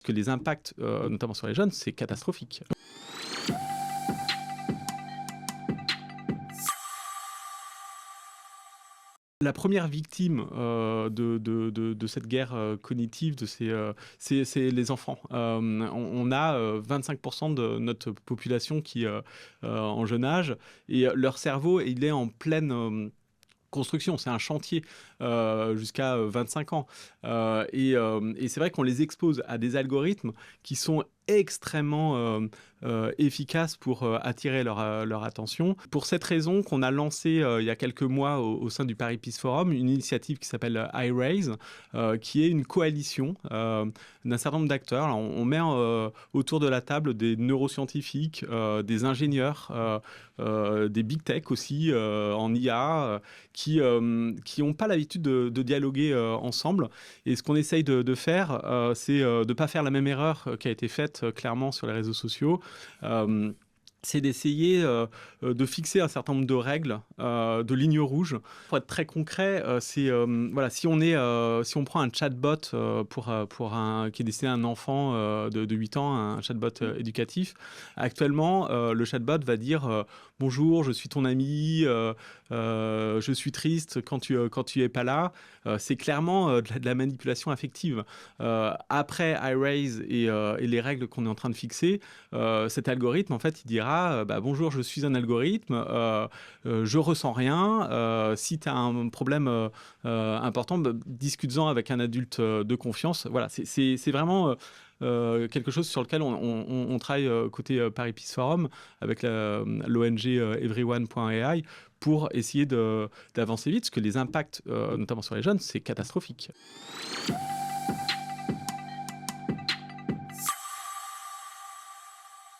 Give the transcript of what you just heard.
Que les impacts, notamment sur les jeunes, c'est catastrophique. La première victime, de cette guerre, cognitive, c'est les enfants. On a, 25 de notre population qui, en jeune âge et leur cerveau, il est en pleine, construction, c'est un chantier jusqu'à 25 ans. Et c'est vrai qu'on les expose à des algorithmes qui sont extrêmement efficaces pour attirer leur attention. Pour cette raison qu'on a lancé il y a quelques mois au sein du Paris Peace Forum, une initiative qui s'appelle iRaise, qui est une coalition d'un certain nombre d'acteurs. Alors, on met autour de la table des neuroscientifiques, des ingénieurs, des big tech aussi en IA, qui n'ont pas l'habitude de dialoguer ensemble. Et ce qu'on essaye de faire, c'est de ne pas faire la même erreur qui a été faite clairement sur les réseaux sociaux. C'est d'essayer de fixer un certain nombre de règles, de lignes rouges. Pour être très concret, c'est voilà, si on prend un chatbot qui est destiné à un enfant de 8 ans, un chatbot éducatif, actuellement, le chatbot va dire bonjour, je suis ton ami, je suis triste quand tu es pas là. C'est clairement de la manipulation affective. Après iRaise et les règles qu'on est en train de fixer, cet algorithme, en fait, il dira bonjour, je suis un algorithme, je ressens rien. Si tu as un problème important, discute-en avec un adulte de confiance. Voilà, c'est vraiment quelque chose sur lequel on travaille côté Paris Peace Forum avec l'ONG everyone.ai pour essayer d'avancer vite, parce que les impacts, notamment sur les jeunes, c'est catastrophique.